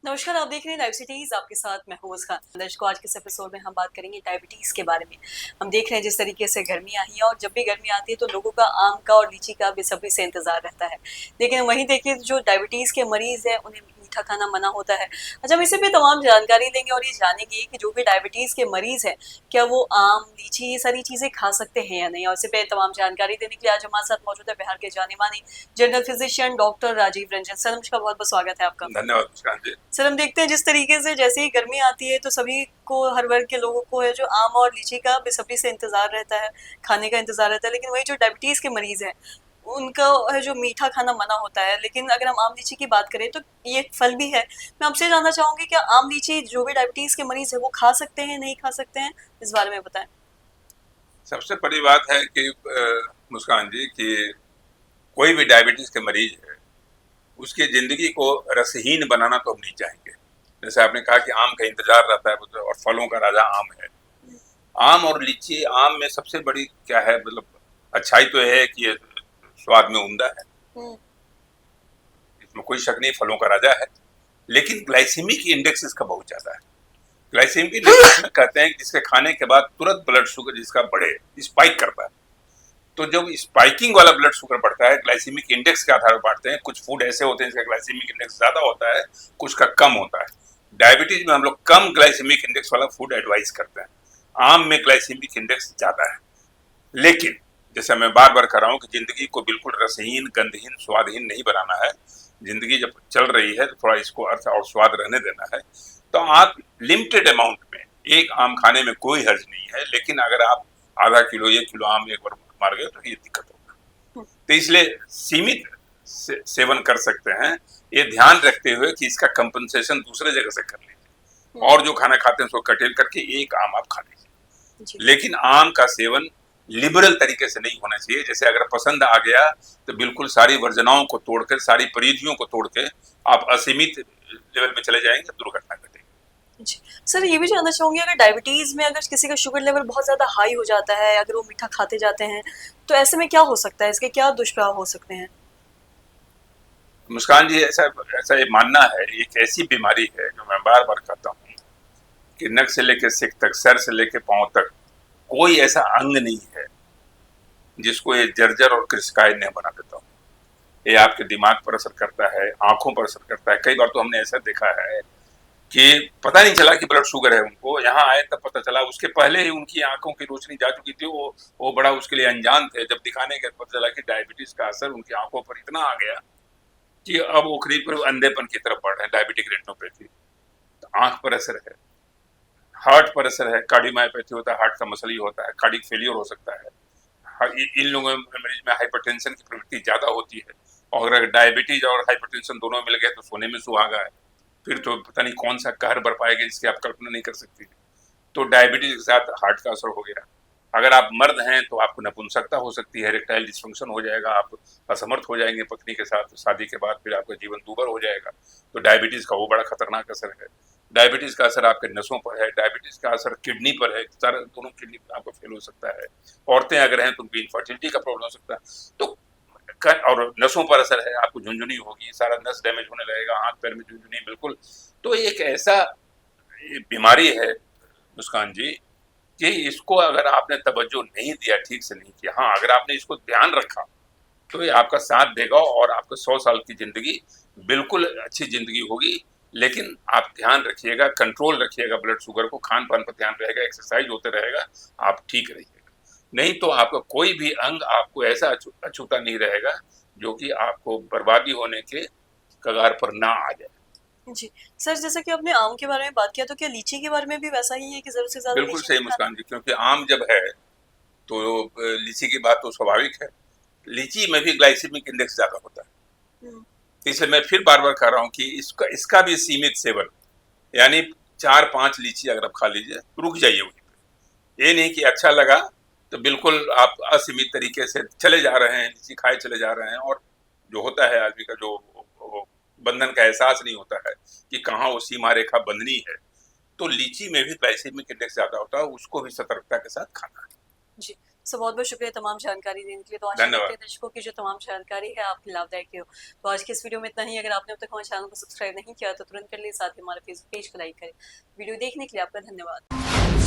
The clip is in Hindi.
नमस्कार, आप देख रहे हैं लाइव सिटीज। आपके साथ मैं हूं मुस्कान। दर्शकों, आज के इस एपिसोड में हम बात करेंगे डायबिटीज के बारे में। हम देख रहे हैं जिस तरीके से गर्मी आई है और जब भी गर्मी आती है तो लोगों का आम का और लीची का बेसब्री से इंतजार रहता है। लेकिन वहीं देखिए, जो डायबिटीज के मरीज है उन्हें मीठा खाना मना होता है। अच्छा, हम इसे पे तमाम जानकारी लेंगे और ये जानेंगे कि जो भी डायबिटीज के मरीज हैं, क्या वो आम, लीची ये सारी चीजें खा सकते हैं या नहीं। और इसे पे तमाम जानकारी देने के लिए आज हमारे साथ मौजूद है बिहार के जाने माने general physician doctor Rajiv Ranjan sir. नमस्कार, बहुत बहुत स्वागत है आपका। धन्यवाद मुस्कान जी। सर, हम देखते हैं जिस तरीके से जैसे ही गर्मी आती है तो सभी को, हर वर्ग के लोगों को है जो आम और लीची का बेसब्री से इंतजार रहता है, खाने का इंतजार रहता है। लेकिन वही जो डायबिटीज के मरीज हैं उनका है जो मीठा खाना मना होता है। लेकिन अगर हम आम लीची की बात करें तो ये एक फल भी है। मैं आपसे जानना चाहूंगी, क्या आम लीची जो भी डायबिटीज के मरीज है वो खा सकते हैं, नहीं खा सकते हैं, इस बारे में बताएं। सबसे बड़ी बात है कि मुस्कान जी कि कोई भी डायबिटीज के मरीज है उसकी जिंदगी को रसहीन बनाना तो हम नहीं चाहेंगे। जैसे आपने कहा कि आम का इंतजार रहता है और फलों का राजा आम है। आम और लीची, आम में सबसे बड़ी क्या है, मतलब अच्छाई तो यह है कि ये स्वाद में उम्दा है, हम्म। इसमें कोई शक नहीं, फलों का राजा है। लेकिन ग्लाइसेमिक इंडेक्स इसका बहुत ज्यादा है। ग्लाइसेमिक इंडेक्स कहते हैं कि जिसके खाने के बाद तुरंत ब्लड शुगर जिसका बढ़े, स्पाइक करता है। तो जब स्पाइकिंग वाला ब्लड शुगर बढ़ता है, ग्लाइसेमिक इंडेक्स के आधार पर बांटते हैं। कुछ फूड ऐसे होते हैं जिसका ग्लाइसेमिक इंडेक्स ज्यादा होता है, कुछ का कम होता है। डायबिटीज में हम लोग कम ग्लाइसेमिक इंडेक्स वाला फूड एडवाइस करते हैं। आम में ग्लाइसेमिक इंडेक्स ज्यादा है। लेकिन जैसे मैं बार बार कर रहा हूँ कि जिंदगी को बिल्कुल रसहीन, गंधहीन, स्वादहीन नहीं बनाना है। जिंदगी जब चल रही है तो थोड़ा इसको अर्थ और स्वाद रहने देना है। तो आप लिमिटेड अमाउंट में एक आम खाने में कोई हर्ज नहीं है। लेकिन अगर आप आधा किलो, 1 किलो आम एक बार मार गए तो ये दिक्कत होगा। तो इसलिए सीमित सेवन कर सकते हैं, ये ध्यान रखते हुए कि इसका कंपनसेशन दूसरे जगह से कर लीजिए। और जो खाना खाते हैं उसको कटेल करके एक आम आप खा लीजिए। लेकिन आम का सेवन लिबरल तरीके से नहीं होना चाहिए। जैसे अगर पसंद आ गया तो बिल्कुल सारी वर्जनाओं को तोड़कर, सारी परिधियों को तोड़ के आप असीमित लेवल में चले जाएंगे, दुर्घटना घटेगी। जी। सर, ये भी जानना चाहूंगी, अगर डायबिटीज में अगर किसी का शुगर लेवल बहुत ज्यादा हाई हो जाता है, अगर वो मीठा खाते जाते हैं, तो ऐसे में क्या हो सकता है, इसके क्या दुष्प्रभाव हो सकते हैं। मुस्कान जी, ऐसा ऐसा ये मानना है, एक ऐसी बीमारी है जो मैं बार बार कहता हूँ कि नक से लेकर सिक तक, सर से लेकर पांव तक कोई ऐसा अंग नहीं है जिसको ये जर्जर और कृशकाय नहीं बना देता हूँ। ये आपके दिमाग पर असर करता है, आंखों पर असर करता है। कई बार तो हमने ऐसा देखा है कि पता नहीं चला कि ब्लड शुगर है उनको, यहाँ आए तब पता चला। उसके पहले ही उनकी आंखों की रोशनी जा चुकी थी। वो बड़ा उसके लिए अनजान थे। जब दिखाने के पता चला कि डायबिटीज का असर उनकी आंखों पर इतना आ गया कि अब वो करीब अंधेपन की तरफ बढ़ रहे हैं, डायबिटिक रेटिनोपैथी। तो आंख पर असर है, हार्ट पर असर है, कार्डियोमायोपैथी होता है, हार्ट का मसल ही होता है, कार्डिक फेलियर हो सकता है। इन लोगों में, मरीज में हाइपरटेंशन की प्रवृत्ति ज्यादा होती है। और अगर डायबिटीज और हाइपरटेंशन दोनों मिल गए तो सोने में सुहागा है। फिर तो पता नहीं कौन सा कहर बरपाएगा जिसकी आप कल्पना नहीं कर सकती। तो डायबिटीज के साथ हार्ट का असर हो गया। अगर आप मर्द हैं तो आपको नपुंसकता हो सकती है, इरेक्टाइल डिस्फंक्शन हो जाएगा, आप असमर्थ हो जाएंगे पत्नी के साथ शादी के बाद, फिर आपका जीवन दूभर हो जाएगा। तो डायबिटीज का वो बड़ा खतरनाक असर है। डायबिटीज का असर आपके नसों पर है, डायबिटीज का असर किडनी पर है, सारे दोनों किडनी आपको फेल हो सकता है। औरतें अगर हैं तो उनकी इनफर्टिलिटी का प्रॉब्लम हो सकता है। तो और नसों पर असर है, आपको झुंझुनी होगी, सारा नस डैमेज होने लगेगा, हाथ पैर में झुंझुनी, बिल्कुल। तो एक ऐसा बीमारी है मुस्कान जी कि इसको अगर आपने तवज्जो नहीं दिया, ठीक से नहीं किया, हाँ अगर आपने इसको ध्यान रखा तो ये आपका साथ देगा और आपको 100 साल की जिंदगी बिल्कुल अच्छी जिंदगी होगी। लेकिन आप ध्यान रखिएगा, कंट्रोल रखिएगा ब्लड शुगर को, खान पान पर ध्यान रहेगा, एक्सरसाइज होते रहेगा, आप ठीक रहिएगा। नहीं तो आपका कोई भी अंग आपको ऐसा अछूता नहीं रहेगा जो कि आपको बर्बादी होने के कगार पर ना आ जाए। जी। सर, जैसा कि आपने आम के बारे में बात किया, तो क्या लीची के बारे में भी वैसा ही है कि जरूरत से ज्यादा बिल्कुल लीची सही नहीं खाना। मुस्कान जी, क्योंकि आम जब है तो लीची की बात तो स्वाभाविक है। लीची में भी ग्लाइसेमिक इंडेक्स ज्यादा होता है। हम्म। इसलिए मैं फिर बार बार कह रहा हूँ कि इसका इसका भी सीमित सेवन, यानी 4-5 लीची अगर आप खा लीजिए, रुक जाइए वहीं पे। ये नहीं कि अच्छा लगा तो बिल्कुल आप असीमित तरीके से चले जा रहे हैं, लीची खाए चले जा रहे हैं। और जो होता है आदमी का जो वो बंधन का एहसास नहीं होता है कि कहाँ वो सीमा रेखा बंधनी है। तो लीची में भी ग्लाइसेमिक इंडेक्स ज्यादा होता है, उसको भी सतर्कता के साथ खाना है। जी। सो बहुत बहुत शुक्रिया तमाम जानकारी देने के लिए। तो आशा धन्यवाद। करते हैं दर्शकों की जो तमाम जानकारी है आपकी लाभदायक हो। तो आज के इस वीडियो में इतना ही। अगर आपने अब तक हमारे चैनल को सब्सक्राइब नहीं किया तो तुरंत कर लिए, साथ ही हमारे फेसबुक पेज को लाइक करें। वीडियो देखने के लिए आपका धन्यवाद।